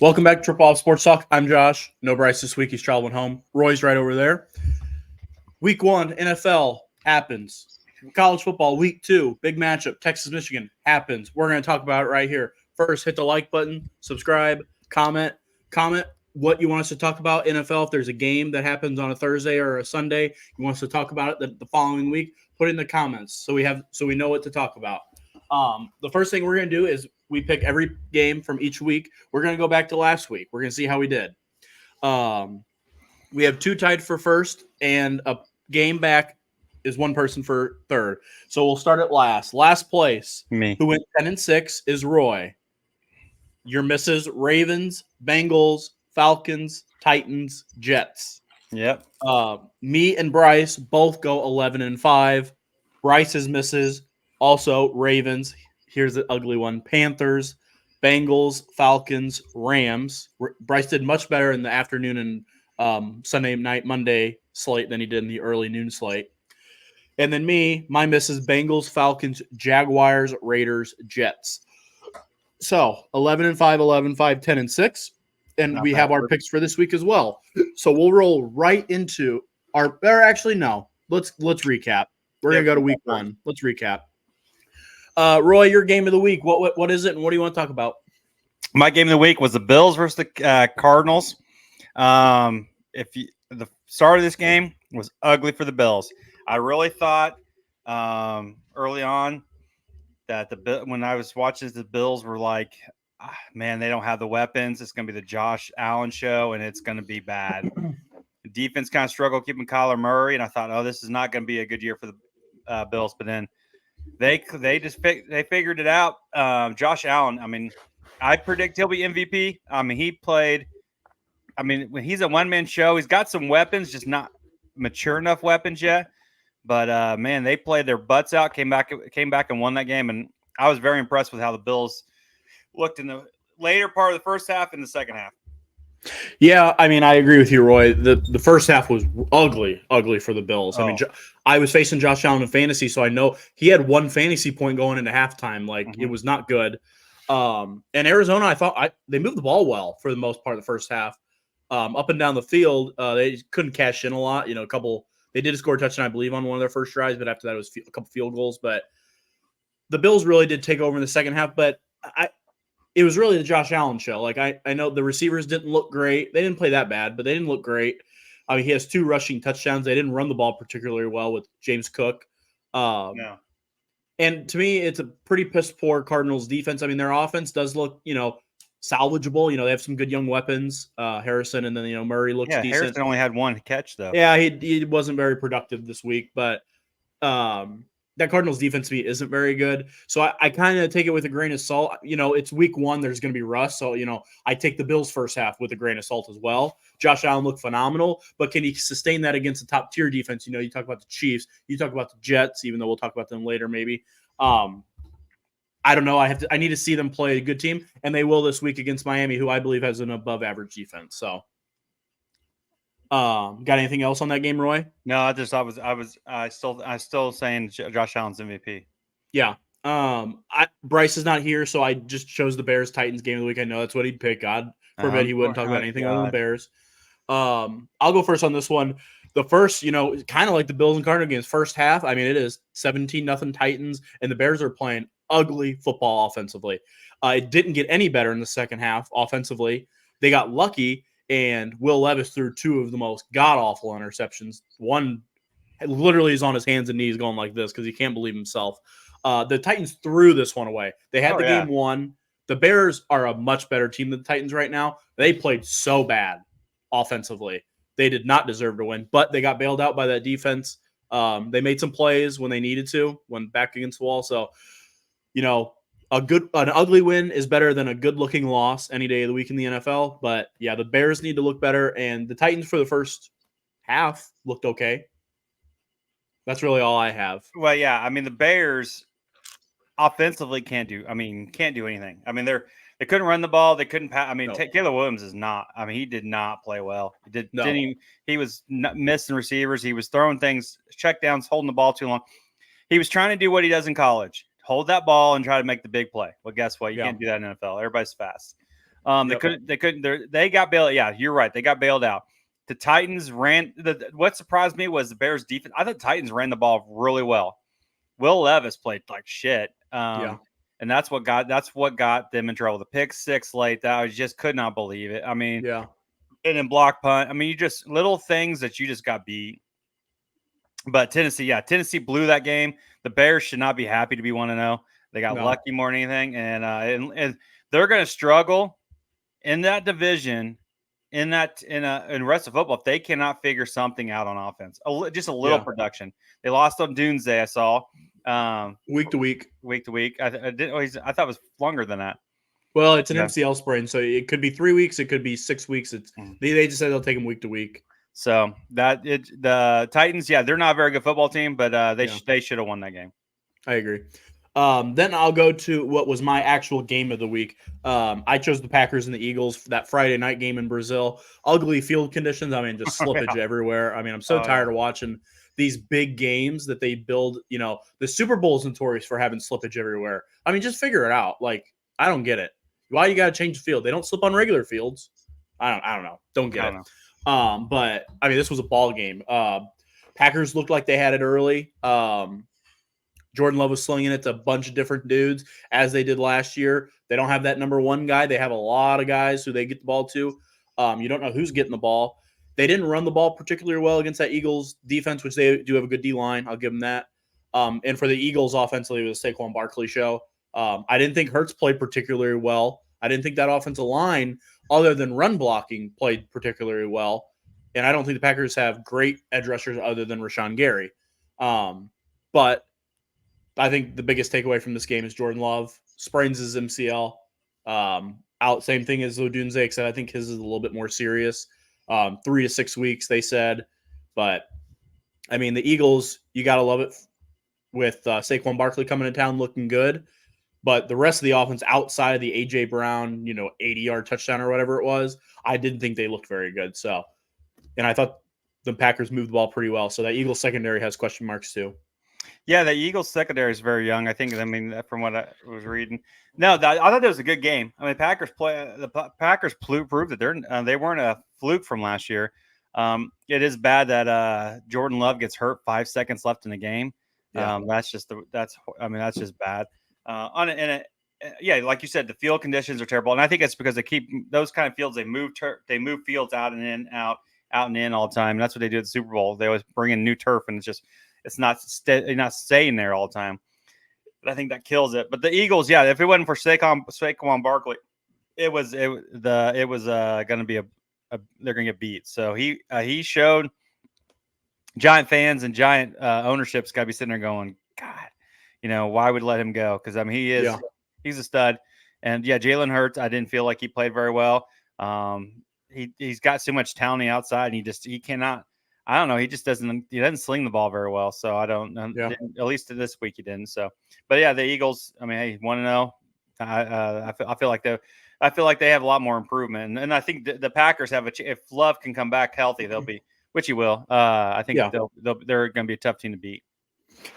Welcome back to Triple Off Sports Talk. I'm Josh. No Bryce this week. He's traveling home. Roy's right over there. Week 1, NFL happens. College football, week 2, big matchup, Texas, Michigan happens. We're going to talk about it right here. First, hit the like button, subscribe, comment what you want us to talk about. NFL, if there's a game that happens on a Thursday or a Sunday, you want us to talk about it the following week, put it in the comments so we know what to talk about. The first thing we're going to do is we pick every game from each week. We're going to go back to last week. We're going to see how we did. We have 2 tied for first, and a game back is 1 person for third. So we'll start at last. Last place, Me. who went 10-6, is Roy. Your misses: Ravens, Bengals, Falcons, Titans, Jets. Yep. Me and Bryce both go 11-5. Bryce's misses also Ravens. Here's the ugly one: Panthers, Bengals, Falcons, Rams. Bryce did much better in the afternoon and Sunday night, Monday slate than he did in the early noon slate. And then my misses: Bengals, Falcons, Jaguars, Raiders, Jets. So 11-5, 11-5, 10-6. And Not we bad. have our picks for this week as well. So we'll roll right into our, or actually, no, let's recap. We're going to go to week 1. Let's recap. Roy, your game of the week. What is it, and what do you want to talk about? My game of the week was the Bills versus the Cardinals. The start of this game was ugly for the Bills. I really thought early on that when I was watching the Bills were like, man, they don't have the weapons. It's going to be the Josh Allen show, and it's going to be bad. The defense kind of struggled keeping Kyler Murray, and I thought, oh, this is not going to be a good year for the Bills. But then they figured it out. Josh Allen, I mean, I predict he'll be MVP. I mean, he played. I mean, when he's a one-man show, he's got some weapons, just not mature enough weapons yet. But man, they played their butts out, came back and won that game, and I was very impressed with how the Bills looked in the later part of the first half and the second half. Yeah, I mean, I agree with you, Roy. The first half was ugly for the Bills. Oh. I mean, I was facing Josh Allen in fantasy, so I know he had 1 fantasy point going into halftime. Like, It was not good. And Arizona, I thought they moved the ball well for the most part of the first half. Up and down the field, they couldn't cash in a lot. You know, they did score a touchdown, I believe, on one of their first drives, but after that, it was a couple field goals. But the Bills really did take over in the second half. But it was really the Josh Allen show. Like, I know the receivers didn't look great. They didn't play that bad, but they didn't look great. I mean, he has 2 rushing touchdowns. They didn't run the ball particularly well with James Cook. No. And to me, it's a pretty piss-poor Cardinals defense. I mean, their offense does look, salvageable. They have some good young weapons, Harrison, and then, Murray looks decent. Harrison only had 1 catch, though. Yeah, he wasn't very productive this week, but that Cardinals defense to me isn't very good. So I kind of take it with a grain of salt. It's week 1. There's going to be rust. So, I take the Bills first half with a grain of salt as well. Josh Allen looked phenomenal, but can he sustain that against a top tier defense? You talk about the Chiefs, you talk about the Jets, even though we'll talk about them later, maybe. I don't know. I need to see them play a good team, and they will this week against Miami, who I believe has an above average defense. So, got anything else on that game, Roy? No, I still saying Josh Allen's MVP. Yeah. Bryce is not here, so I just chose the Bears Titans game of the week. I know that's what he'd pick. God forbid he wouldn't talk about anything other than Bears. I'll go first on this one. The first, kind of like the Bills and Cardinals games, first half, I mean, it is 17-0 Titans, and the Bears are playing ugly football offensively. It didn't get any better in the second half offensively. They got lucky, and Will Levis threw 2 of the most god-awful interceptions. One literally is on his hands and knees going like this because he can't believe himself. The Titans threw this one away. They had game won. The Bears are a much better team than the Titans right now. They played so bad offensively. They did not deserve to win, but they got bailed out by that defense. They made some plays when they needed to, when back against the wall. So, an ugly win is better than a good-looking loss any day of the week in the NFL. But, yeah, the Bears need to look better, and the Titans for the first half looked okay. That's really all I have. Well, yeah, I mean, the Bears offensively can't do anything. I mean, they couldn't run the ball. They couldn't pass. I mean, Caleb Williams is not. I mean, he did not play well. He was missing receivers. He was throwing things, checkdowns, holding the ball too long. He was trying to do what he does in college: hold that ball and try to make the big play. Well, guess what? You can't do that in NFL. Everybody's fast. Yep. They got bailed. Yeah, you're right. They got bailed out. The Titans ran. What surprised me was the Bears defense. I thought the Titans ran the ball really well. Will Levis played like shit. And that's what got them in trouble. The pick six late, that I just could not believe it. I mean, yeah. And then block punt. I mean, you just little things that you just got beat. But Tennessee blew that game. The Bears should not be happy to be 1-0. They got lucky more than anything, and they're going to struggle in that division. In the rest of football, if they cannot figure something out on offense, just a little production. They lost on Doomsday, I saw. Week to week. I thought it was longer than that. Well, it's an MCL sprain, so it could be 3 weeks, it could be 6 weeks. They just said they'll take them week to week. So the Titans, they're not a very good football team, but they should have won that game. I agree. Then I'll go to what was my actual game of the week. I chose the Packers and the Eagles for that Friday night game in Brazil. Ugly field conditions. I mean, just slippage everywhere. I mean, I'm so tired of watching these big games that they build. You know, the Super Bowl is notorious for having slippage everywhere. I mean, just figure it out. Like, I don't get it. Why you got to change the field? They don't slip on regular fields. I don't know. Don't get it. But I mean, this was a ball game. Packers looked like they had it early. Jordan Love was slinging it to a bunch of different dudes as they did last year. They don't have that number one guy. They have a lot of guys who they get the ball to. You don't know who's getting the ball. They didn't run the ball particularly well against that Eagles defense, which they do have a good D-line. I'll give them that. And for the Eagles offensively, it was a Saquon Barkley show. I didn't think Hurts played particularly well. I didn't think that offensive line, other than run blocking, played particularly well. And I don't think the Packers have great edge rushers other than Rashawn Gary. But I think the biggest takeaway from this game is Jordan Love sprains his MCL. Out, same thing as Odunze, except I think his is a little bit more serious. 3 to 6 weeks, they said. But, I mean, the Eagles, you got to love it with Saquon Barkley coming to town looking good. But the rest of the offense outside of the A.J. Brown, 80-yard touchdown or whatever it was, I didn't think they looked very good. So, and I thought the Packers moved the ball pretty well. So that Eagles secondary has question marks too. Yeah, the Eagles secondary is very young. I think. I mean, from what I was reading, I thought it was a good game. I mean, the Packers proved that they weren't a fluke from last year. It is bad that Jordan Love gets hurt 5 seconds left in the game. Yeah. That's just bad. Like you said, the field conditions are terrible, and I think it's because they keep those kind of fields. They move fields out and in, out and in all the time. And that's what they do at the Super Bowl. They always bring in new turf, and it's not staying there all the time. But I think that kills it. But the Eagles, if it wasn't for Saquon Barkley, it was going to be they're going to get beat. So he showed Giant fans and Giant ownership's got to be sitting there going, God, why would let him go? Because I mean, he's a stud. And Jalen Hurts, I didn't feel like he played very well. He's got so much talent on the outside, and he cannot. I don't know. He just doesn't sling the ball very well. So I don't. At least this week he didn't. So, but the Eagles. I mean, hey, 1-0. I feel like they have a lot more improvement, and I think the Packers have if Love can come back healthy, they'll be, which he will. I think they're going to be a tough team to beat.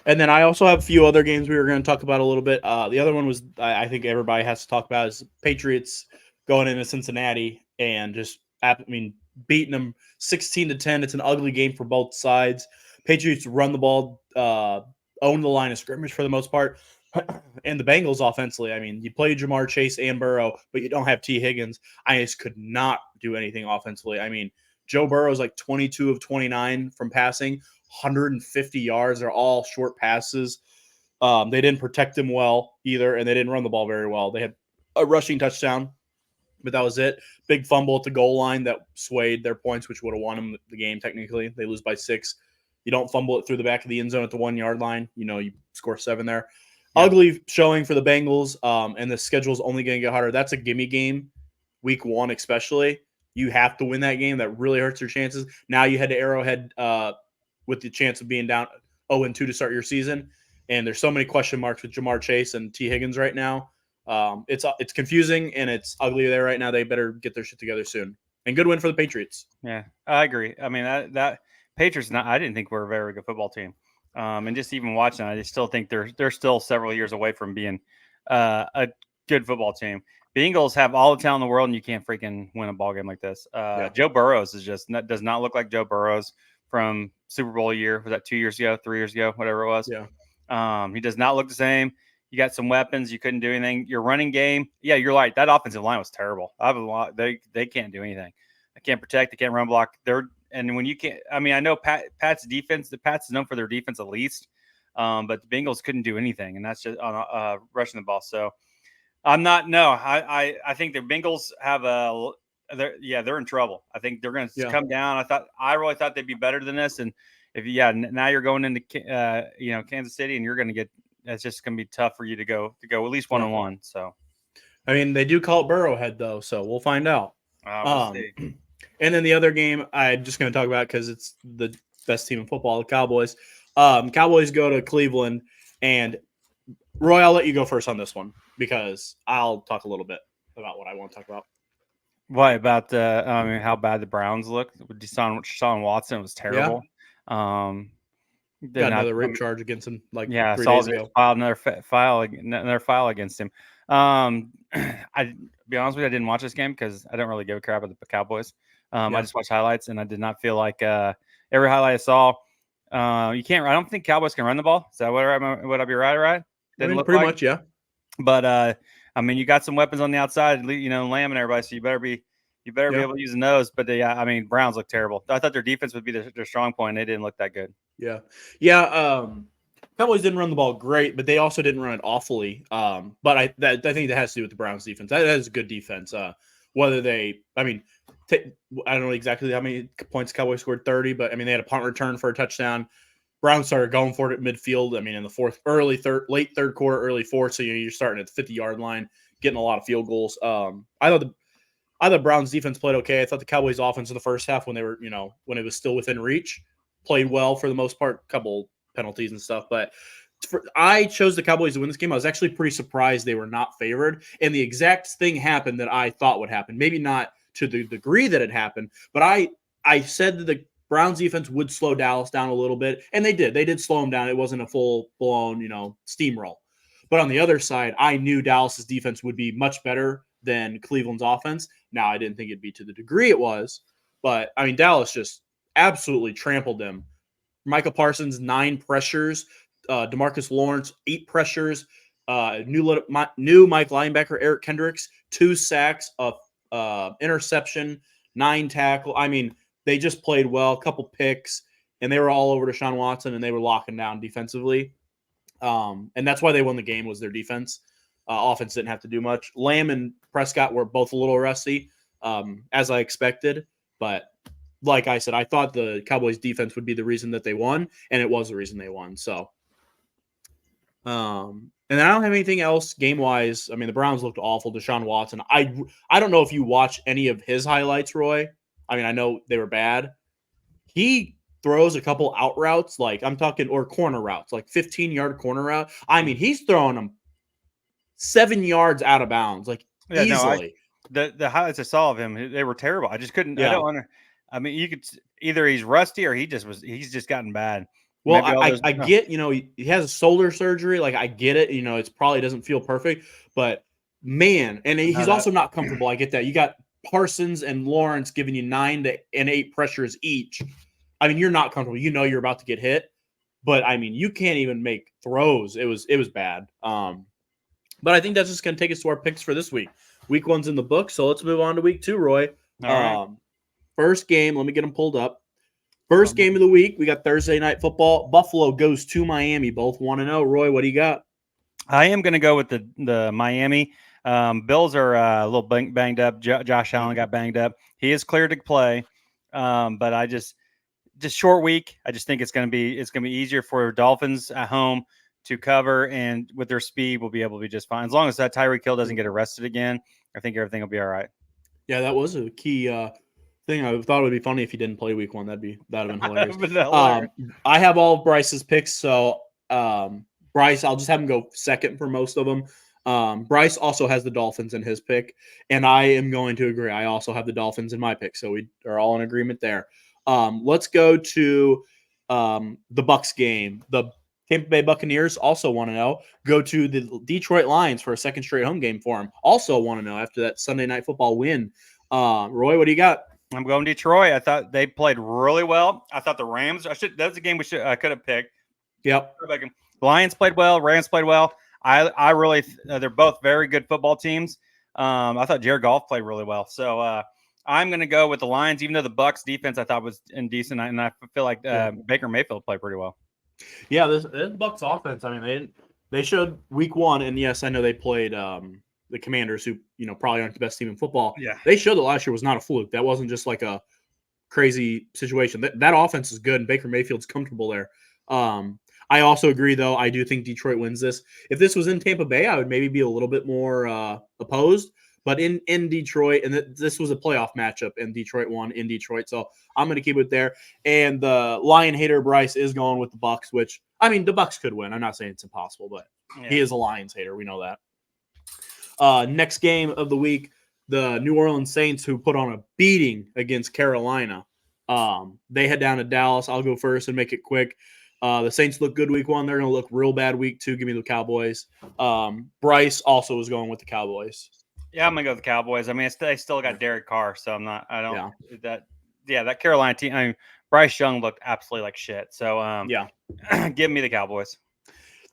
And then I also have a few other games we were going to talk about a little bit. The other one was I think everybody has to talk about is Patriots going into Cincinnati and just beating them 16-10. It's an ugly game for both sides. Patriots run the ball, own the line of scrimmage for the most part. And the Bengals offensively, I mean, you play Jamar Chase and Burrow, but you don't have T. Higgins. I just could not do anything offensively. I mean, Joe Burrow's like 22 of 29 from passing, 150 yards. They're all short passes. They didn't protect him well either, and they didn't run the ball very well. They had a rushing touchdown, but that was it. Big fumble at the goal line that swayed their points, which would have won them the game technically. They lose by 6. You don't fumble it through the back of the end zone at the 1-yard line. You score 7 there. Yeah. Ugly showing for the Bengals, and the schedule's only going to get harder. That's a gimme game, week 1 especially. You have to win that game. That really hurts your chances. Now you head to Arrowhead with the chance of being down 0-2 to start your season, and there's so many question marks with Jamar Chase and T. Higgins right now. It's confusing and it's ugly there right now. They better get their shit together soon. And good win for the Patriots. Yeah, I agree. I mean, that Patriots. I didn't think we're a very good football team. And just even watching, I still think they're still several years away from being a good football team. Bengals have all the talent in the world, and you can't freaking win a ball game like this. Joe Burrows does not look like Joe Burrows from Super Bowl year. Was that 2 years ago, 3 years ago, whatever it was? Yeah. He does not look the same. You got some weapons. You couldn't do anything. Your running game, yeah, you're right. That offensive line was terrible. They can't do anything. They can't protect. They can't run block. And when you can't, I mean, I know Pat's defense. The Pats is known for their defense at least, but the Bengals couldn't do anything, and that's just on rushing the ball. So I'm not. No, I think the Bengals have they're in trouble. I think they're going to come down. I really thought they'd be better than this, and now you're going into Kansas City, and you're going to get. It's just going to be tough for you to go at least 1-1. So, I mean, they do call it Burrowhead though, so we'll find out. We'll see. And then the other game I'm just going to talk about because it's the best team in football, the Cowboys. Cowboys go to Cleveland, and Roy, I'll let you go first on this one because I'll talk a little bit about what I want to talk about. What about how bad the Browns looked? Deshaun Watson was terrible. Yeah. Got another rape charge against him. 3 days ago. Filed another file against him. I be honest with you, I didn't watch this game because I don't really give a crap about the Cowboys. I just watched highlights, and I did not feel like every highlight I saw. You can't. I don't think Cowboys can run the ball. Is that what I be right? Pretty much, yeah. But I mean, you got some weapons on the outside, Lamb and everybody. So you better be able to use the nose. But I mean, Browns look terrible. I thought their defense would be their strong point. They didn't look that good. Yeah. Cowboys didn't run the ball great, but they also didn't run it awfully. But I think that has to do with the Browns defense. That is a good defense. Whether I don't know exactly how many points Cowboys scored, 30, but I mean, they had a punt return for a touchdown. Browns started going for it at midfield. I mean, in the late third quarter, early fourth. So you're starting at the 50-yard line, getting a lot of field goals. I thought Browns defense played okay. I thought the Cowboys offense in the first half, when they were, when it was still within reach, played well for the most part. Couple penalties and stuff, but I chose the Cowboys to win this game. I was actually pretty surprised they were not favored, and the exact thing happened that I thought would happen. Maybe not to the degree that it happened, but I said that the Browns defense would slow Dallas down a little bit, and they did. They did slow them down. It wasn't a full-blown, steamroll. But on the other side, I knew Dallas's defense would be much better than Cleveland's offense. Now, I didn't think it'd be to the degree it was, but, I mean, Dallas just absolutely trampled them. Micah Parsons, 9 pressures. DeMarcus Lawrence, 8 pressures. New Mike linebacker Eric Kendricks, 2 sacks, interception, 9 tackle. I mean, they just played well, a couple picks, and they were all over Deshaun Watson, and they were locking down defensively. And that's why they won the game, was their defense. Offense didn't have to do much. Lamb and Prescott were both a little rusty, as I expected. But like I said, I thought the Cowboys defense would be the reason that they won, and it was the reason they won. So, and I don't have anything else game-wise. I mean, the Browns looked awful. Deshaun Watson. I don't know if you watch any of his highlights, Roy. I mean, I know they were bad. He throws a couple out routes, or corner routes, like 15-yard corner route. I mean, he's throwing them 7 yards out of bounds, easily. The highlights I saw of him, they were terrible. I just couldn't. Yeah. I mean, you could either he's rusty or he's just gotten bad. Well, I get, he has a shoulder surgery. I get it. It probably doesn't feel perfect, but man, and he's also not comfortable. I get that. You got Parsons and Lawrence giving you 9 and 8 pressures each. I mean, you're not comfortable. You're about to get hit, but I mean, you can't even make throws. It was bad. But I think that's just going to take us to our picks for this week. Week 1's in the book, so let's move on to week 2, Roy. All right. First game, let me get them pulled up. First game of the week, we got Thursday Night Football. Buffalo goes to Miami, both 1-0. Roy, what do you got? I am going to go with the Miami. Bills are a little banged up. Josh Allen got banged up. He is cleared to play, but I just short week. I just think it's going to be easier for Dolphins at home to cover, and with their speed, we'll be able to be just fine. As long as that Tyreek Hill doesn't get arrested again, I think everything will be all right. Yeah, that was a key thing. I thought it would be funny if he didn't play week 1. That'd have been hilarious. I have all of Bryce's picks, so Bryce, I'll just have him go second for most of them. Bryce also has the Dolphins in his pick, and I am going to agree. I also have the Dolphins in my pick, so we are all in agreement there. Let's go to the Bucs game. The Tampa Bay Buccaneers also 1-0. Go to the Detroit Lions for a second straight home game for them. Also 1-0 after that Sunday Night Football win. Roy, what do you got? I'm going Detroit. I thought they played really well. I thought the Rams. That's a game I could have picked. Yep. Lions played well. Rams played well. I really they're both very good football teams. I thought Jared Goff played really well. So I'm going to go with the Lions, even though the Bucs defense I thought was indecent, and I feel like Baker Mayfield played pretty well. Yeah, this Bucs offense. I mean, they showed week 1, and yes, I know they played the Commanders, who probably aren't the best team in football. Yeah, they showed that last year was not a fluke. That wasn't just like a crazy situation. That offense is good, and Baker Mayfield's comfortable there. I also agree, though. I do think Detroit wins this. If this was in Tampa Bay, I would maybe be a little bit more opposed. But in Detroit, and this was a playoff matchup, and Detroit won in Detroit, so I'm going to keep it there. And the Lion hater Bryce is going with the Bucs, which I mean the Bucs could win. I'm not saying it's impossible, but he is a Lions hater. We know that. Next game of the week, the New Orleans Saints, who put on a beating against Carolina. They head down to Dallas. I'll go first and make it quick. The Saints look good week 1. They're going to look real bad week 2. Give me the Cowboys. Bryce also was going with the Cowboys. Yeah, I'm gonna go with the Cowboys. I mean, they still got Derek Carr, so that Carolina team. I mean, Bryce Young looked absolutely like shit. So give me the Cowboys.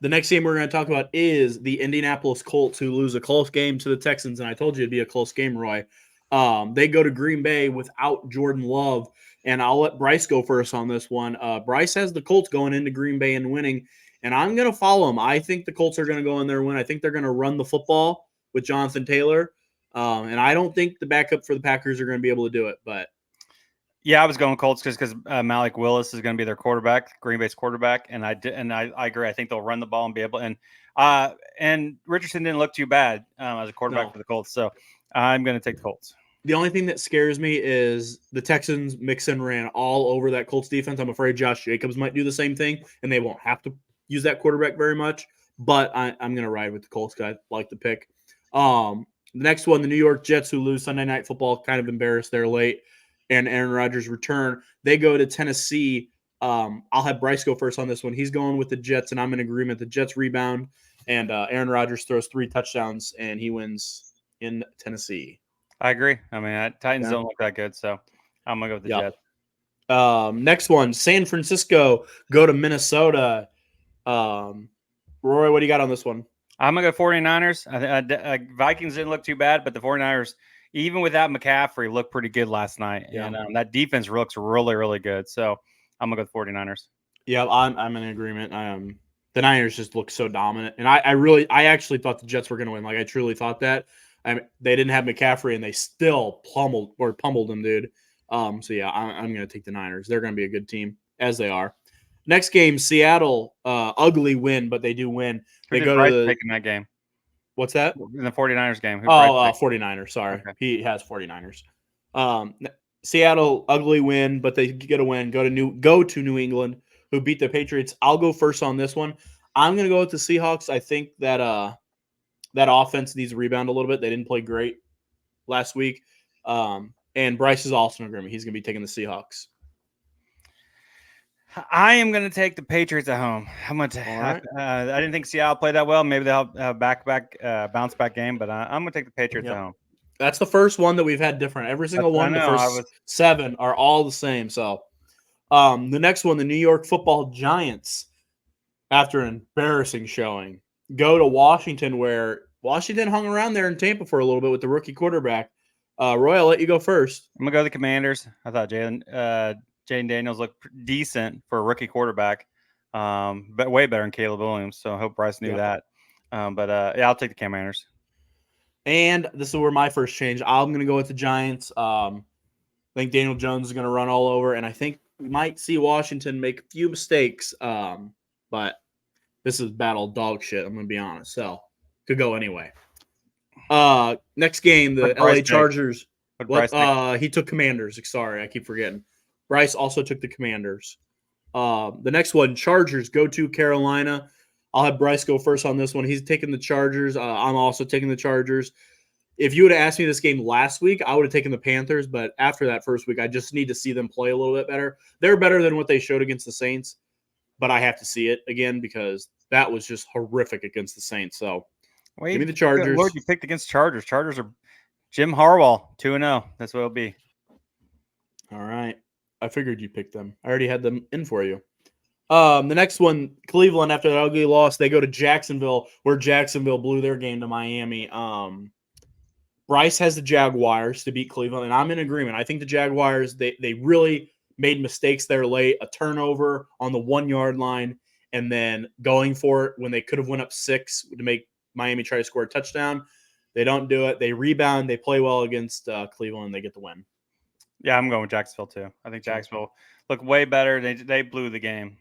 The next game we're going to talk about is the Indianapolis Colts, who lose a close game to the Texans, and I told you it'd be a close game, Roy. They go to Green Bay without Jordan Love, and I'll let Bryce go first on this one. Bryce has the Colts going into Green Bay and winning, and I'm going to follow him. I think the Colts are going to go in there and win. I think they're going to run the football with Jonathan Taylor, and I don't think the backup for the Packers are going to be able to do it. But yeah, I was going Colts because Malik Willis is going to be their quarterback, Green Bay's quarterback, and I agree. I think they'll run the ball and be able and Richardson didn't look too bad as a quarterback for the Colts, so I'm going to take the Colts. The only thing that scares me is the Texans Mixon ran all over that Colts defense. I'm afraid Josh Jacobs might do the same thing, and they won't have to use that quarterback very much. But I'm going to ride with the Colts because I like the pick. The next one, the New York Jets, who lose Sunday Night Football, kind of embarrassed there late, and Aaron Rodgers return. They go to Tennessee. I'll have Bryce go first on this one. He's going with the Jets, and I'm in agreement. The Jets rebound, and Aaron Rodgers throws 3 touchdowns, and he wins in Tennessee. I agree. I mean, Titans don't look that good, so I'm going to go with the Jets. Next one, San Francisco go to Minnesota. Roy, what do you got on this one? I'm going to go 49ers. Vikings didn't look too bad, but the 49ers, even without McCaffrey, looked pretty good last night. Yeah. And that defense looks really, really good. So I'm going to go with 49ers. Yeah, I'm in agreement. The Niners just look so dominant. And I actually thought the Jets were going to win. Like, I truly thought that. They didn't have McCaffrey, and they still pummeled them, dude. So, yeah, I'm going to take the Niners. They're going to be a good team, as they are. Next game, Seattle, ugly win, but they do win. They go to taking that game. What's that? In the 49ers game. 49ers. Sorry. Okay. He has 49ers. Seattle, ugly win, but they get a win. Go to New England, who beat the Patriots. I'll go first on this one. I'm going to go with the Seahawks. I think that that offense needs to rebound a little bit. They didn't play great last week. And Bryce is also in agreement. He's going to be taking the Seahawks. I am going to take the Patriots at home. I didn't think Seattle played that well. Maybe they'll have a bounce back game, but I'm going to take the Patriots at home. That's the first one that we've had different. Every single one, the first 7 are all the same. So the next one, the New York Football Giants, after an embarrassing showing, go to Washington, where Washington hung around there in Tampa for a little bit with the rookie quarterback. Roy, I'll let you go first. I'm going to go to the Commanders. I thought Jaden Daniels looked decent for a rookie quarterback, but way better than Caleb Williams. So I hope Bryce knew that. I'll take the Commanders. And this is where my first change. I'm going to go with the Giants. I think Daniel Jones is going to run all over, and I think we might see Washington make a few mistakes. But this is battle dog shit, I'm going to be honest. So could go anyway. Next game, the LA Chargers. He took Commanders. Sorry, I keep forgetting. Bryce also took the Commanders. The next one, Chargers go to Carolina. I'll have Bryce go first on this one. He's taking the Chargers. I'm also taking the Chargers. If you would have asked me this game last week, I would have taken the Panthers. But after that first week, I just need to see them play a little bit better. They're better than what they showed against the Saints. but I have to see it again because that was just horrific against the Saints. So give me the Good Chargers. Lord, you picked against Chargers. Chargers are Jim Harbaugh 2-0. That's what it'll be. All right. I figured you picked them. I already had them in for you. The next one, Cleveland, after that ugly loss, they go to Jacksonville, where Jacksonville blew their game to Miami. Bryce has the Jaguars to beat Cleveland, and I'm in agreement. I think the Jaguars, they really made mistakes there late, a turnover on the 1 yard line, and then going for it when they could have went up 6 to make Miami try to score a touchdown. They don't do it. They rebound. They play well against Cleveland, and they get the win. Yeah, I'm going with Jacksonville too. I think Jacksonville looked way better. They blew the game.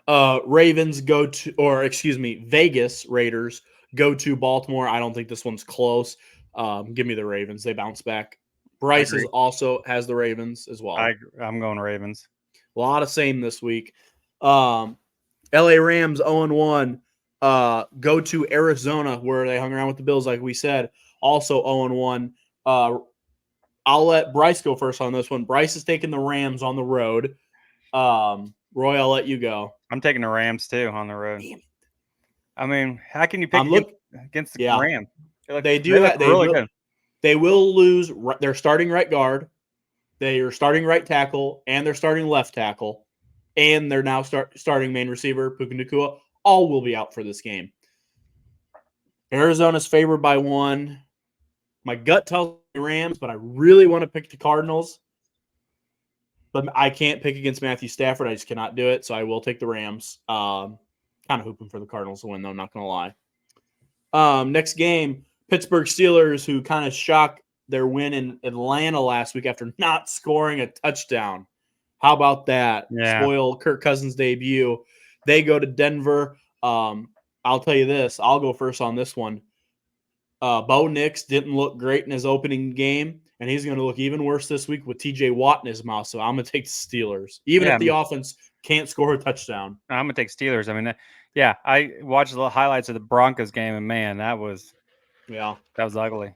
Ravens go to, or excuse me, Vegas Raiders go to Baltimore. I don't think this one's close. Give me the Ravens. They bounce back. Bryce also has the Ravens as well. I'm going Ravens. A lot of same this week. LA Rams 0-1. Go to Arizona where they hung around with the Bills, like we said. Also 0-1. I'll let Bryce go first on this one. Bryce is taking the Rams on the road. Roy, I'll let you go. I'm taking the Rams too on the road. I mean, how can you pick against the Rams? They really good. They will lose. They're starting right guard. They are starting right tackle, and they're starting left tackle, and they're now starting main receiver Puka Nacua. All will be out for this game. Arizona's favored by 1. My gut tells me Rams, but I really want to pick the Cardinals. But I can't pick against Matthew Stafford. I just cannot do it, so I will take the Rams. Kind of hoping for the Cardinals to win, though, not going to lie. Next game, Pittsburgh Steelers, who kind of shocked their win in Atlanta last week after not scoring a touchdown. How about that? Yeah. Spoil Kirk Cousins' debut. They go to Denver. I'll tell you this. I'll go first on this one. Bo Nix didn't look great in his opening game, and he's going to look even worse this week with TJ Watt in his mouth. So I'm going to take the Steelers, even if the offense can't score a touchdown. I'm going to take Steelers. I mean, I watched the highlights of the Broncos game, and man, that was ugly.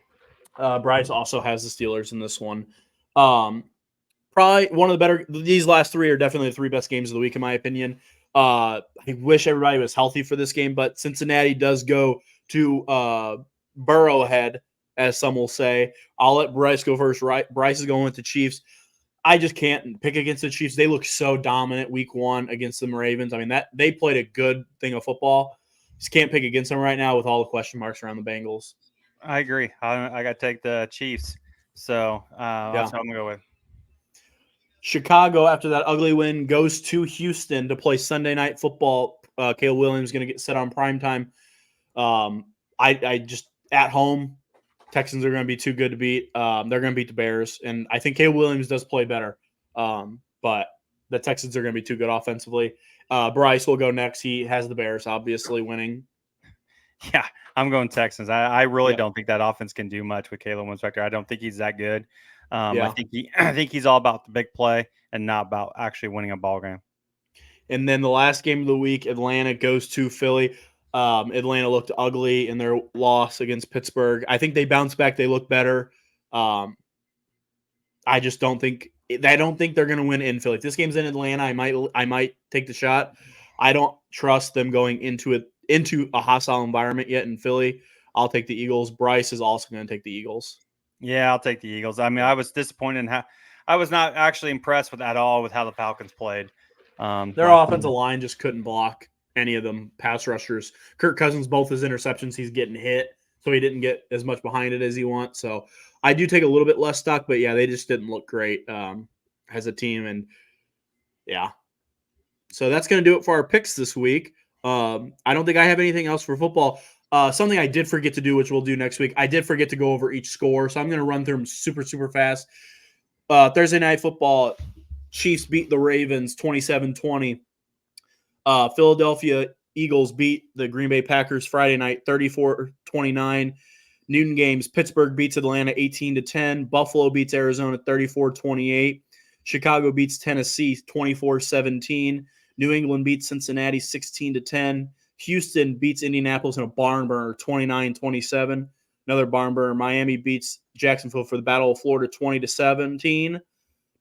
Bryce also has the Steelers in this one. Probably one of the better. These last 3 are definitely the 3 best games of the week, in my opinion. I wish everybody was healthy for this game, but Cincinnati does go to Burrowhead, as some will say. I'll let Bryce go first. Right, Bryce is going with the Chiefs. I just can't pick against the Chiefs. They look so dominant week 1 against the Ravens. I mean, that they played a good thing of football. Just can't pick against them right now with all the question marks around the Bengals. I agree. I got to take the Chiefs. So that's what I'm going to go with. Chicago, after that ugly win, goes to Houston to play Sunday Night Football. Caleb Williams is going to get set on primetime. I just, at home, Texans are going to be too good to beat. They're going to beat the Bears, and I think Caleb Williams does play better. But the Texans are going to be too good offensively. Bryce will go next. He has the Bears, obviously, winning. Yeah, I'm going Texans. I really don't think that offense can do much with Caleb Williams back there. I don't think he's that good. I think he's all about the big play and not about actually winning a ball game. And then the last game of the week, Atlanta goes to Philly. Atlanta looked ugly in their loss against Pittsburgh. I think they bounced back. They look better. I just don't think they're going to win in Philly. If this game's in Atlanta, I might take the shot. I don't trust them going into a hostile environment yet in Philly. I'll take the Eagles. Bryce is also going to take the Eagles. Yeah, I'll take the Eagles. I mean, I was disappointed in how I was not actually impressed with at all with how the Falcons played. Their offensive line just couldn't block any of them pass rushers. Kirk Cousins, both his interceptions, he's getting hit, so he didn't get as much behind it as he wants. So I do take a little bit less stock, but yeah, they just didn't look great as a team. And yeah, so that's going to do it for our picks this week. I don't think I have anything else for football. Something I did forget to do, which we'll do next week. I did forget to go over each score, so I'm going to run through them super, super fast. Thursday Night Football, Chiefs beat the Ravens 27-20. Philadelphia Eagles beat the Green Bay Packers Friday night 34-29. Noon games, Pittsburgh beats Atlanta 18-10. Buffalo beats Arizona 34-28. Chicago beats Tennessee 24-17. New England beats Cincinnati 16-10. Houston beats Indianapolis in a barn burner 29-27. Another barn burner. Miami beats Jacksonville for the Battle of Florida 20-17.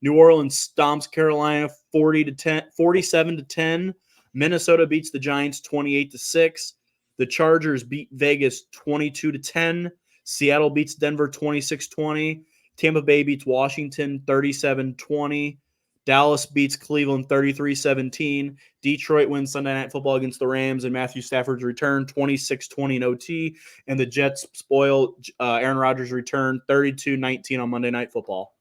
New Orleans stomps Carolina 47-10. Minnesota beats the Giants 28-6. The Chargers beat Vegas 22-10. Seattle beats Denver 26-20. Tampa Bay beats Washington 37-20. Dallas beats Cleveland 33-17. Detroit wins Sunday Night Football against the Rams and Matthew Stafford's return 26-20 in OT. And the Jets spoil Aaron Rodgers' return 32-19 on Monday Night Football.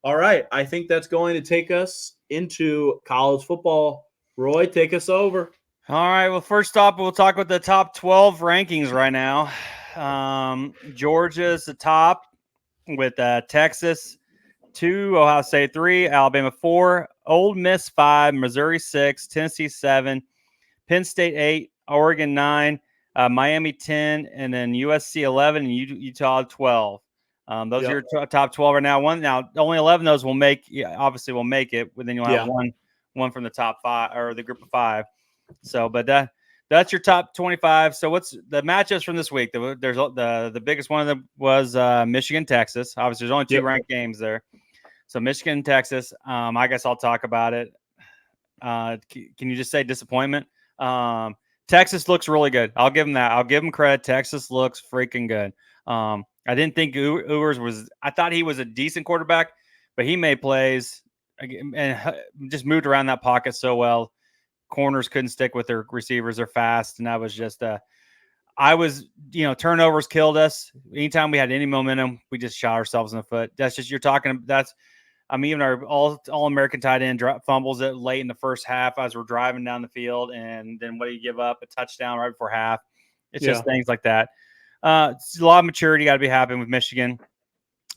All right, I think that's going to take us into college football. Roy, take us over. All right, well, first off, we'll talk about the top 12 rankings right now. Georgia's the top with Texas 2, Ohio State 3, Alabama 4, Ole Miss 5, Missouri 6, Tennessee 7, Penn State 8, Oregon 9, Miami 10, and then USC 11 and Utah 12. Those are your top 12 right now. Only 11 of those will make. Yeah, obviously will make it. But then you'll have one from the top 5 or the group of 5. So, but that's your top 25. So, what's the matchups from this week? There's the biggest one of them was Michigan, Texas. Obviously, there's only 2 ranked games there. So, Michigan, Texas. I guess I'll talk about it. Can you just say disappointment? Texas looks really good. I'll give them that. I'll give them credit. Texas looks freaking good. I didn't think Ewers was. I thought he was a decent quarterback, but he made plays and just moved around that pocket so well. Corners couldn't stick with their receivers. They're fast, and that was just turnovers killed us. Anytime we had any momentum, we just shot ourselves in the foot. That's just even our all-American tight end fumbles it late in the first half as we're driving down the field, and then what do you give up? A touchdown right before half. It's just things like that. It's a lot of maturity got to be happening with Michigan.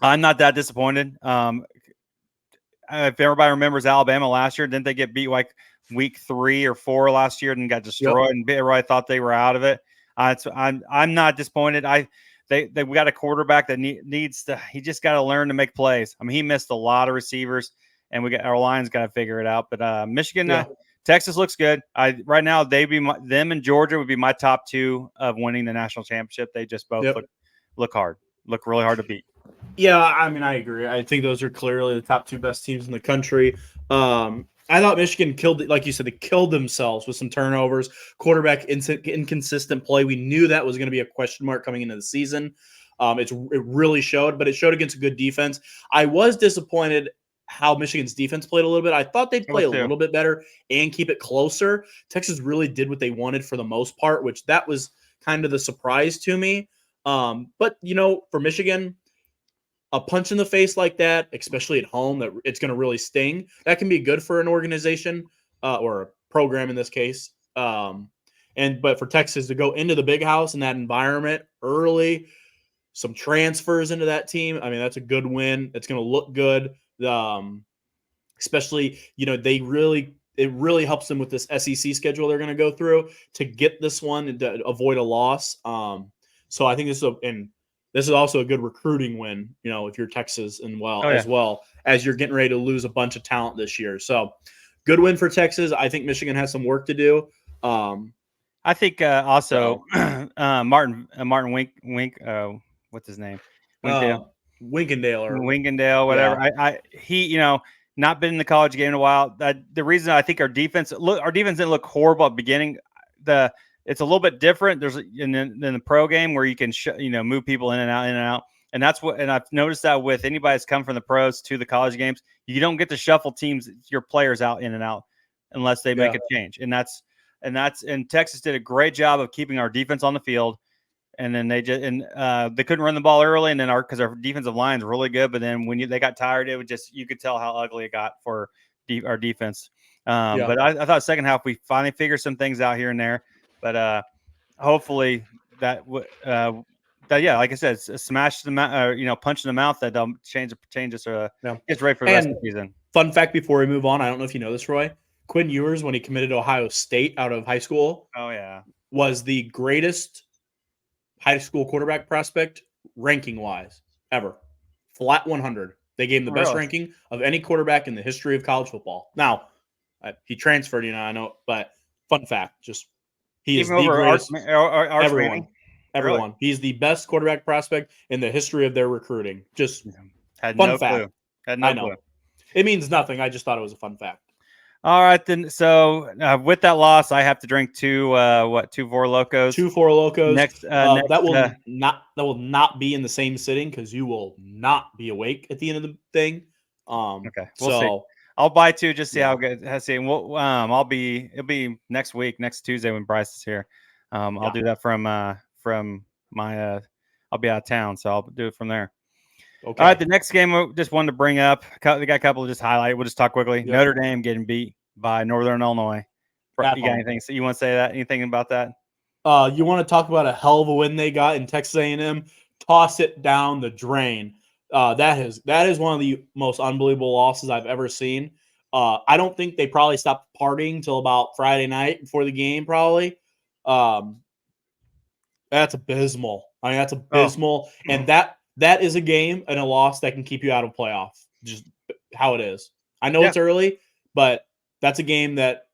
I'm not that disappointed. If everybody remembers Alabama last year, didn't they get beat like week 3 or 4 last year and got destroyed? And everybody thought they were out of it. I'm not disappointed. We got a quarterback that needs to. He just got to learn to make plays. I mean, he missed a lot of receivers, and our line's got to figure it out. But Michigan, Texas looks good. Right now them and Georgia would be my top 2 of winning the national championship. They just both look really hard to beat. Yeah, I mean, I agree. I think those are clearly the top 2 best teams in the country. I thought Michigan like you said, they killed themselves with some turnovers, quarterback inconsistent play. We knew that was going to be a question mark coming into the season. It really showed, but it showed against a good defense. I was disappointed how Michigan's defense played a little bit. I thought they'd play a little bit better and keep it closer. Texas really did what they wanted for the most part, which that was kind of the surprise to me. But, for Michigan, a punch in the face like that, especially at home, that it's going to really sting. That can be good for an organization or a program in this case. But for Texas to go into the big house in that environment early, some transfers into that team, I mean, that's a good win. It's going to look good. Especially, it really helps them with this SEC schedule they're going to go through to get this one and to avoid a loss. So I think this is also a good recruiting win, if you're Texas as well as you're getting ready to lose a bunch of talent this year. So good win for Texas. I think Michigan has some work to do. I think also Martin Wink, what's his name? Winkendale, whatever. Yeah. He not been in the college game in a while. The reason I think our defense didn't look horrible at the beginning. It's a little bit different. There's in the pro game where you can move people in and out, and that's what. And I've noticed that with anybody that's come from the pros to the college games, you don't get to shuffle your players out in and out unless they make a change. And Texas did a great job of keeping our defense on the field. And then they couldn't run the ball early, and then because our defensive line is really good, but then when they got tired, it would you could tell how ugly it got for our defense. But I thought second half we finally figured some things out here and there. But hopefully like I said, it's a smash punch in the mouth that change us. Gets ready for the rest of the season. Fun fact before we move on, I don't know if you know this, Roy. Quinn Ewers, when he committed to Ohio State out of high school, was the greatest high school quarterback prospect ranking wise ever. Flat 100. They gave him the best ranking of any quarterback in the history of college football. Now, he transferred, I know, but fun fact, just he is the greatest. Everyone. Really? He's the best quarterback prospect in the history of their recruiting. Just had fun no fact. Clue. Had no I know. Clue. It means nothing. I just thought it was a fun fact. All right, then. So with that loss, I have to drink two Four Locos. 2 Four Locos. Next, that will not be in the same sitting because you will not be awake at the end of the thing. Okay, we'll see. So I'll buy two, just see how good. See, and it'll be next week, next Tuesday when Bryce is here. I'll do that from my. I'll be out of town, so I'll do it from there. Okay. All right, the next game we just wanted to bring up. We got a couple to just highlight. We'll just talk quickly. Yep. Notre Dame getting beat by Northern Illinois. You got anything? So you want to say that? Anything about that? You want to talk about a hell of a win they got in Texas A&M? Toss it down the drain. That is one of the most unbelievable losses I've ever seen. I don't think they probably stopped partying till about Friday night before the game. Probably. That's abysmal. I mean, that's abysmal, and that is a game and a loss that can keep you out of playoff. Just how it is. I know it's early, but that's a game that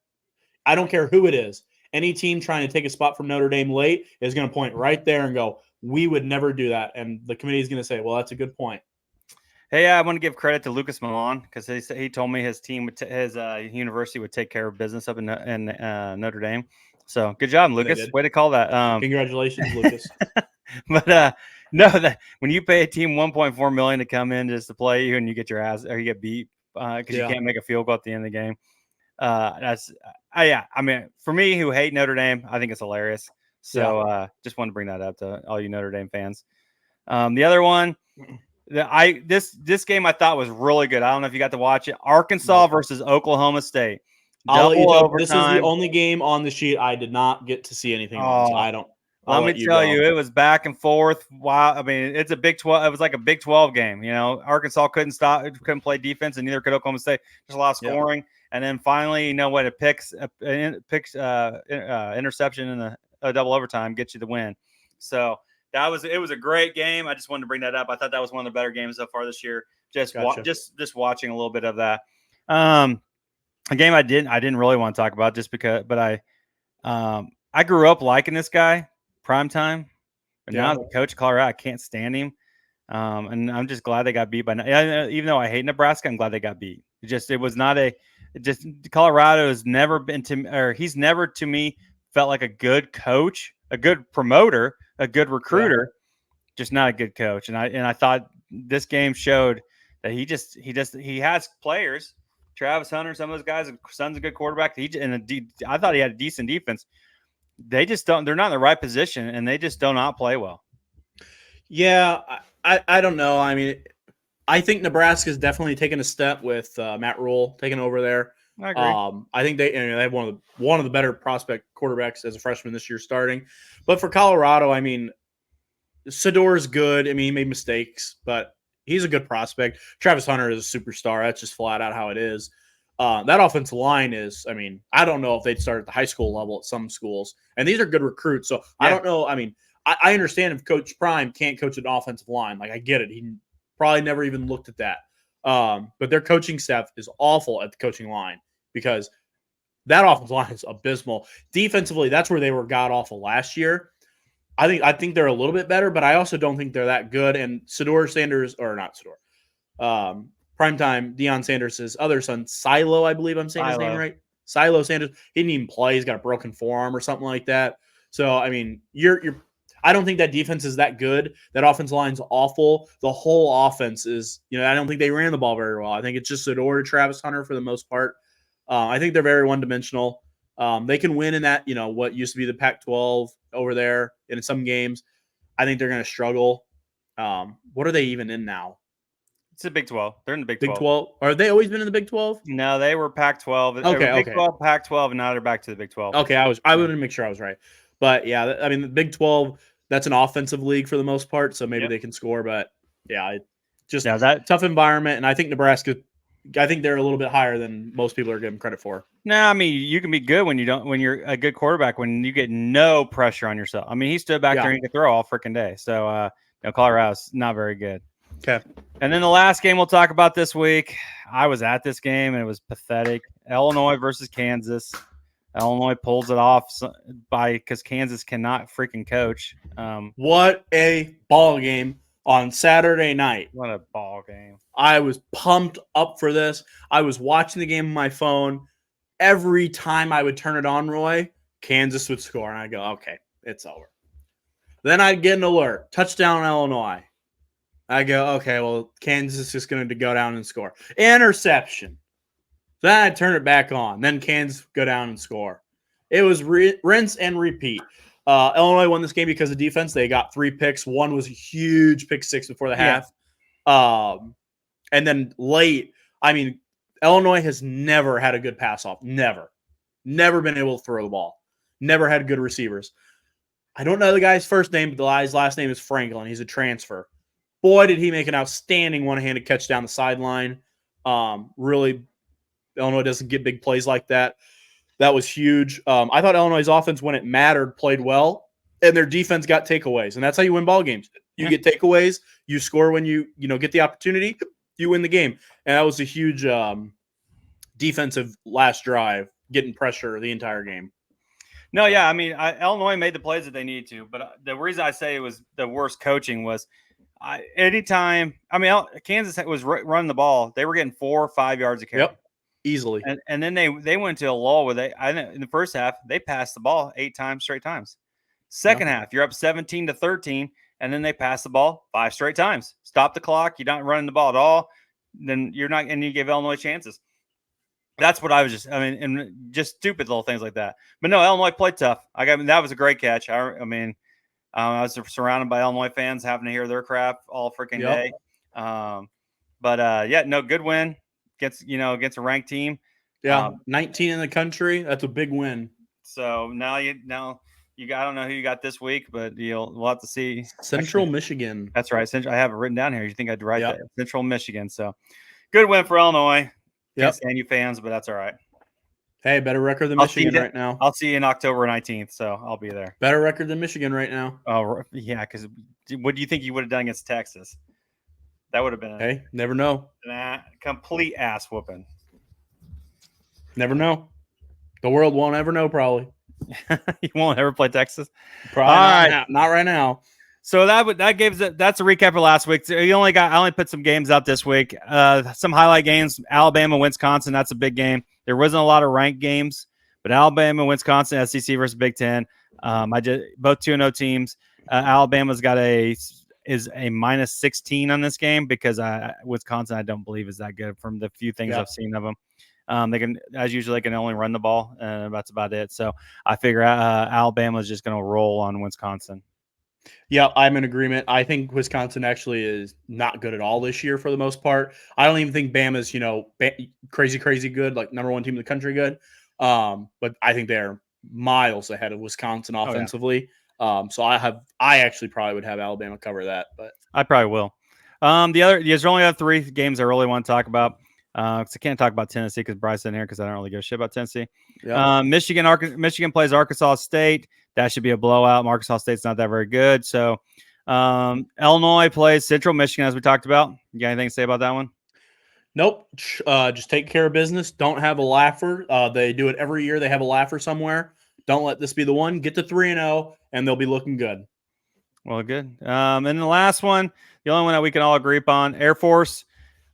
I don't care who it is. Any team trying to take a spot from Notre Dame late is going to point right there and go, we would never do that. And the committee is going to say, well, that's a good point. Hey, I want to give credit to Lucas Milan because he told me his team, his university would take care of business up in Notre Dame. So good job, Lucas. Way to call that. Congratulations, Lucas. But no, that when you pay a team $1.4 million to come in just to play you and you get your ass or you get beat because you can't make a field goal at the end of the game. I mean, for me who hate Notre Dame, I think it's hilarious. So just wanted to bring that up to all you Notre Dame fans. The other one, this game I thought was really good. I don't know if you got to watch it. Arkansas versus Oklahoma State. This is the only game on the sheet I did not get to see anything on. So I don't. Let me tell you, it was back and forth. Wow, I mean, it's a Big 12. It was like a Big 12 game. You know, Arkansas couldn't play defense, and neither could Oklahoma State. There's a lot of scoring, and then finally, you know what? It picks interception in a double overtime, gets you the win. So it was a great game. I just wanted to bring that up. I thought that was one of the better games so far this year. Just watching a little bit of that. A game I didn't really want to talk about just because, but I grew up liking this guy. Primetime, but now as a coach of Colorado, I can't stand him, and I'm just glad they got beat by. Even though I hate Nebraska, I'm glad they got beat. Colorado has never been he's never to me felt like a good coach, a good promoter, a good recruiter, just not a good coach. And I thought this game showed that he has players. Travis Hunter, some of those guys, son's a good quarterback. I thought he had a decent defense. They just don't. They're not in the right position, and they just do not play well. Yeah, I don't know. I mean, I think Nebraska's definitely taken a step with Matt Rule taking over there. I agree. I think they have one of the better prospect quarterbacks as a freshman this year starting. But for Colorado, I mean, Sador's good. I mean, he made mistakes, but he's a good prospect. Travis Hunter is a superstar. That's just flat out how it is. That offensive line is, I mean, I don't know if they'd start at the high school level at some schools. And these are good recruits. So I don't know. I mean, I understand if Coach Prime can't coach an offensive line. Like, I get it. He probably never even looked at that. But their coaching staff is awful at the coaching line because that offensive line is abysmal. Defensively, that's where they were god awful last year. I think they're a little bit better, but I also don't think they're that good. And Primetime, Deion Sanders' other son, Silo, I believe I'm saying his name right. Silo Sanders. He didn't even play. He's got a broken forearm or something like that. So, I mean, I don't think that defense is that good. That offensive line's awful. The whole offense is, I don't think they ran the ball very well. I think it's just Sador to Travis Hunter for the most part. I think they're very one-dimensional. They can win in that, what used to be the Pac-12 over there in some games. I think they're going to struggle. What are they even in now? It's the Big 12. They're in the Big 12. Big 12. Are they always been in the Big 12? No, they were Pac-12. Okay, Big 12, Pac-12, and now they're back to the Big 12. Okay, I wanted to make sure I was right. But yeah, I mean, the Big 12, that's an offensive league for the most part, so maybe they can score. But yeah, that tough environment, and I think Nebraska. I think they're a little bit higher than most people are giving credit for. No, I mean, you can be good when you're a good quarterback when you get no pressure on yourself. I mean, he stood back there and he could throw all freaking day. So, Colorado's not very good. Okay. And then the last game we'll talk about this week, I was at this game and it was pathetic. Illinois versus Kansas. Illinois pulls it off because Kansas cannot freaking coach. What a ball game on Saturday night. What a ball game. I was pumped up for this. I was watching the game on my phone. every time I would turn it on, Roy, Kansas would score, and I go, okay, it's over. Then I'd get an alert, touchdown Illinois. I go, okay, well, Kansas is just going to go down and score. Interception. Then I'd turn it back on. Then Kansas go down and score. It was rinse and repeat. Illinois won this game because of defense. They got 3 picks. One was a huge pick 6 before the half. And then late, I mean, Illinois has never had a good pass off. Never been able to throw the ball. Never had good receivers. I don't know the guy's first name, but the guy's last name is Franklin. He's a transfer. Boy, did he make an outstanding one-handed catch down the sideline. Really, Illinois doesn't get big plays like that. That was huge. I thought Illinois' offense, when it mattered, played well, and their defense got takeaways, and that's how you win ball games. You get takeaways, you score when you get the opportunity, you win the game. And that was a huge defensive last drive, getting pressure the entire game. No, yeah, I mean, Illinois made the plays that they needed to, but the reason I say it was the worst coaching was anytime. I mean, Kansas was running the ball; they were getting 4 or 5 yards a carry, easily. And then they went to a lull where in the first half they passed the ball 8 times straight times. Second half, you're up 17-13, and then they pass the ball 5 straight times. Stop the clock. You're not running the ball at all. Then you're not, and you give Illinois chances. That's what I was and just stupid little things like that. But no, Illinois played tough. That was a great catch. I was surrounded by Illinois fans having to hear their crap all freaking day. No, good win against a ranked team. Yeah, 19 in the country. That's a big win. So now you got, I don't know who you got this week, but we'll have to see. Central Michigan. That's right. I have it written down here. You think I'd write that? Central Michigan. So good win for Illinois. Can't stand you fans, but that's all right. Hey, better record than Michigan right now. I'll see you in October 19th, so I'll be there. Better record than Michigan right now. Oh, yeah, because what do you think you would have done against Texas? That would have been never know. Complete ass whooping. Never know. The world won't ever know, probably. You won't ever play Texas? Probably not right now. So that's a recap of last week. I only put some games out this week. Some highlight games: Alabama, Wisconsin. That's a big game. There wasn't a lot of ranked games, but Alabama, Wisconsin, SEC versus Big Ten. Both 2-0 teams. Alabama's got is a minus 16 on this game because Wisconsin I don't believe is that good from the few things I've seen of them. They can, as usual, they can only run the ball, and that's about it. So I figure Alabama is just going to roll on Wisconsin. Yeah, I'm in agreement. I think Wisconsin actually is not good at all this year for the most part. I don't even think Bama's, crazy good, like number 1 team in the country good. But I think they're miles ahead of Wisconsin offensively. So I actually probably would have Alabama cover that, but I probably will. There's only other 3 games I really want to talk about. Because I can't talk about Tennessee because Bryce isn't here because I don't really give a shit about Tennessee. Yep. Michigan plays Arkansas State. That should be a blowout. Arkansas State's not that very good. So Illinois plays Central Michigan, as we talked about. You got anything to say about that one? Nope. Just take care of business. Don't have a laugher. They do it every year. They have a laugher somewhere. Don't let this be the one. Get to 3-0, and they'll be looking good. Well, good. And the last one, the only one that we can all agree upon, Air Force.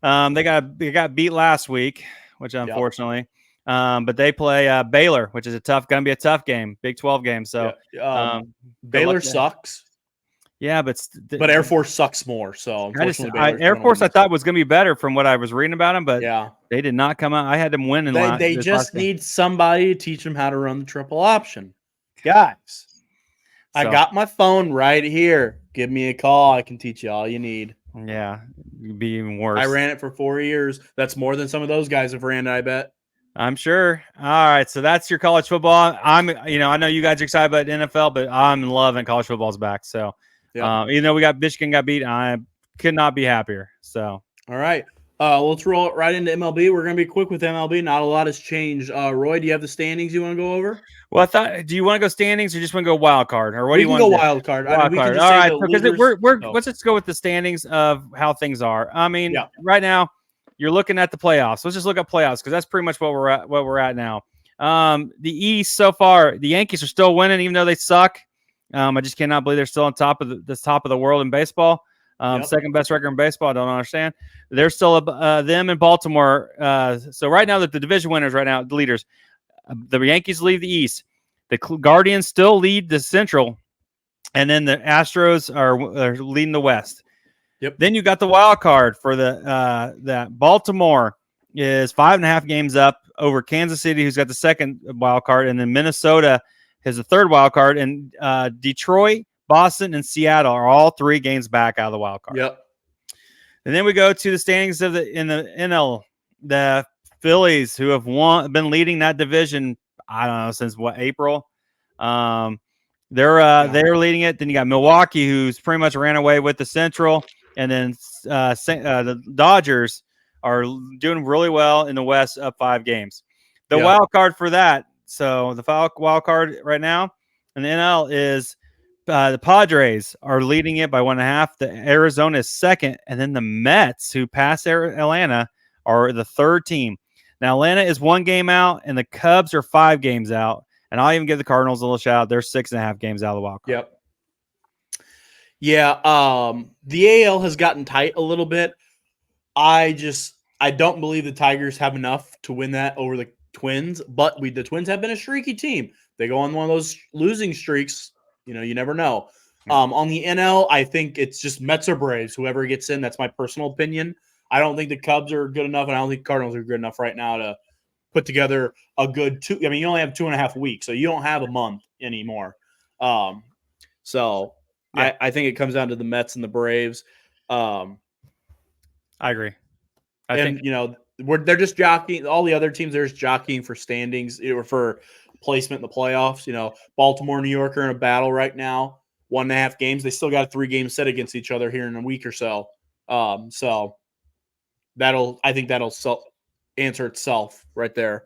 They got beat last week, which unfortunately, but they play Baylor, which is going to be a tough game, Big 12 game. So Baylor sucks. Yeah, but Air Force sucks more. So Air Force I thought was going to be better from what I was reading about them, but they did not come out. I had them winning. They just need somebody to teach them how to run the triple option, guys. I got my phone right here. Give me a call. I can teach you all you need. Yeah, it'd be even worse. I ran it for 4 years. That's more than some of those guys have ran it, I bet. I'm sure. All right, so that's your college football. I know you guys are excited about NFL, but I'm loving college football's back. So, even though Michigan got beat, I could not be happier. So, all right. Let's roll it right into MLB. We're going to be quick with MLB. Not a lot has changed. Roy, do you have the standings you want to go over? Well, I thought, do you want to go standings or just want to go wild card? Or what do you want to go wild card? Wild card. All right, because let's just go with the standings of how things are. I mean, right now you're looking at the playoffs. Let's just look at playoffs because that's pretty much what we're at now. The East so far, the Yankees are still winning even though they suck. I just cannot believe they're still on top of the top of the world in baseball. Second best record in baseball. I don't understand. They're still them in Baltimore. So right now, the division winners right now, the leaders, The Yankees lead the East. The Guardians still lead the Central, and then the Astros are leading the West. Yep. Then you got the wild card for the Baltimore is 5.5 games up over Kansas City, who's got the second wild card, and then Minnesota has the third wild card, and Detroit, Boston, and Seattle are all 3 games back out of the wild card. Yep. And then we go to the standings in the NL. The Phillies, who have been leading that division, I don't know, since April. They're leading it. Then you got Milwaukee, who's pretty much ran away with the Central, and then the Dodgers are doing really well in the West, up 5 games. The wild card for that. So the wild card right now in the NL is the Padres are leading it by 1.5. The Arizona is second, and then the Mets, who passed Atlanta, are the third team. Now Atlanta is 1 game out, and the Cubs are 5 games out. And I'll even give the Cardinals a little shout out. They're 6.5 games out of the wild card. Yep. Yeah. The AL has gotten tight a little bit. I don't believe the Tigers have enough to win that over the Twins, but the Twins have been a streaky team. They go on one of those losing streaks. You never know. On the NL, I think it's just Mets or Braves, whoever gets in. That's my personal opinion. I don't think the Cubs are good enough, and I don't think the Cardinals are good enough right now to put together a good 2. I mean, you only have 2.5 weeks, so you don't have a month anymore. I think it comes down to the Mets and the Braves. I agree. I think they're just jockeying. All the other teams are just jockeying for standings or for placement in the playoffs. Baltimore, New York are in a battle right now. 1.5 games. They still got a 3-game set against each other here in a week or so. So I think that'll answer itself right there.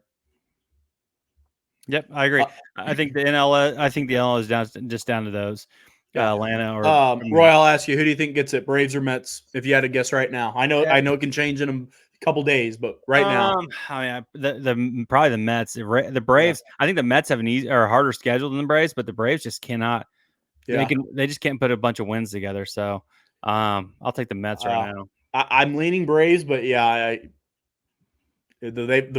Yep, I agree. I think the NL is down to those. Atlanta or Roy, I'll ask you, who do you think gets it, Braves or Mets? If you had to guess right now, I know it can change in a couple days, but right now, I mean, probably the Mets. The Braves. I think the Mets have an harder schedule than the Braves, but the Braves just cannot. Yeah. They just can't put a bunch of wins together. So I'll take the Mets right now. I'm leaning Braves, but the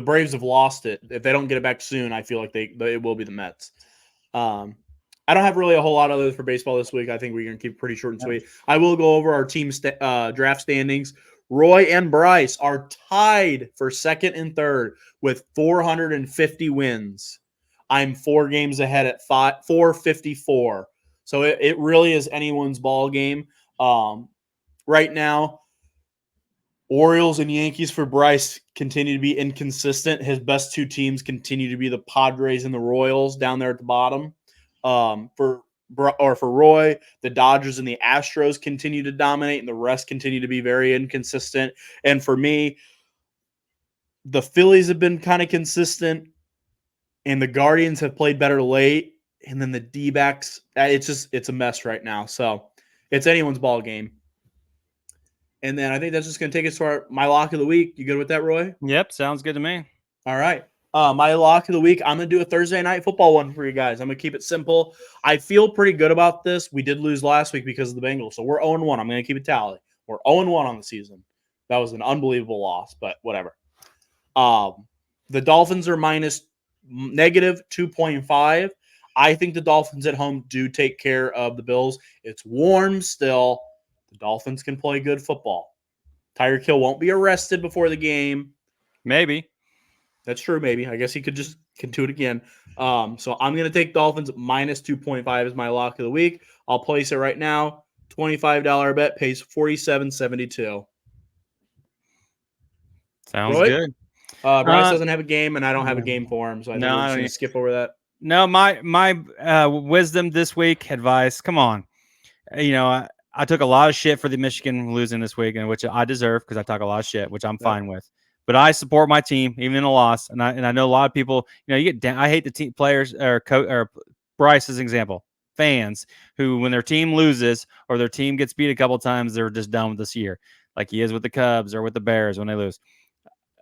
Braves have lost it. If they don't get it back soon, I feel like it will be the Mets. I don't have really a whole lot of others for baseball this week. I think we're going to keep it pretty short and sweet. I will go over our team draft standings. Roy and Bryce are tied for second and third with 450 wins. I'm 4 games ahead at 454. So it really is anyone's ball game. Right now, Orioles and Yankees for Bryce continue to be inconsistent. His best 2 teams continue to be the Padres and the Royals down there at the bottom. For Roy, the Dodgers and the Astros continue to dominate, and the rest continue to be very inconsistent. And for me, the Phillies have been kind of consistent, and the Guardians have played better late. And then the D-backs, it's a mess right now. So it's anyone's ball game. And then I think that's just going to take us to my lock of the week. You good with that, Roy? Yep, sounds good to me. All right. My lock of the week, I'm going to do a Thursday night football one for you guys. I'm going to keep it simple. I feel pretty good about this. We did lose last week because of the Bengals, so we're 0-1. I'm going to keep it tally. We're 0-1 on the season. That was an unbelievable loss, but whatever. The Dolphins are negative 2.5. I think the Dolphins at home do take care of the Bills. It's warm still. The Dolphins can play good football. Tyreek Hill won't be arrested before the game. Maybe. That's true, maybe. I guess he could do it again. So I'm going to take Dolphins minus 2.5 as my lock of the week. I'll place it right now. $25 bet pays $47.72. Sounds good. Bryce doesn't have a game, and I don't have a game for him, so I think we're just going to skip over that. No, my wisdom this week, advice, come on. I took a lot of shit for the Michigan losing this week, and which I deserve because I talk a lot of shit, which I'm fine with. But I support my team even in a loss, and I know a lot of people. You get down. I hate the team players or Bryce as an example. Fans who, when their team loses or their team gets beat a couple times, they're just done with this year, like he is with the Cubs or with the Bears when they lose.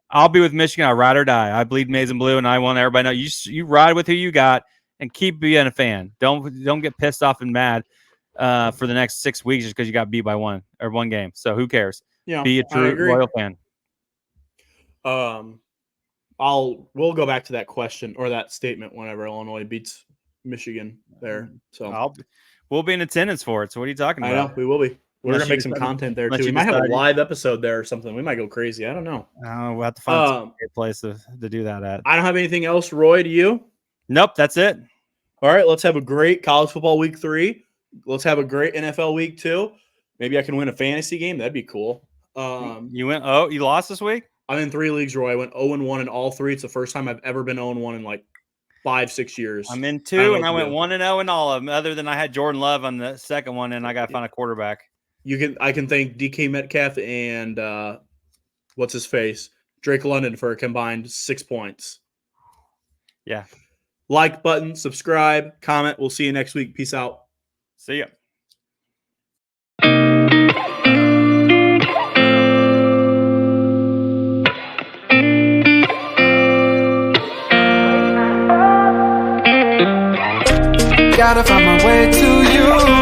I'll be with Michigan. I ride or die. I bleed maize and blue, and I want everybody to know you ride with who you got and keep being a fan. Don't get pissed off and mad for the next 6 weeks just because you got beat by one game. So who cares? Be a true loyal fan. we'll go back to that question or that statement whenever Illinois beats Michigan there. So we'll be in attendance for it. So what are you talking about? I know we will be. We're gonna make some content there too. We might have a live episode there or something. We might go crazy. I don't know. We'll have to find a great place to do that at. I don't have anything else. Roy, do you? Nope, that's it. All right, let's have a great college football week 3. Let's have a great NFL week 2. Maybe I can win a fantasy game. That'd be cool. You lost this week? I'm in 3 leagues, Roy. I went 0-1 in all 3. It's the first time I've ever been 0-1 in like 5-6 years. I'm in 2, and I went 1-0 in all of them. Other than I had Jordan Love on the second one, and I got to find a quarterback. I can thank DK Metcalf and what's his face, Drake London for a combined 6 points. Yeah. Like button, subscribe, comment. We'll see you next week. Peace out. See ya. Gotta find my way to you.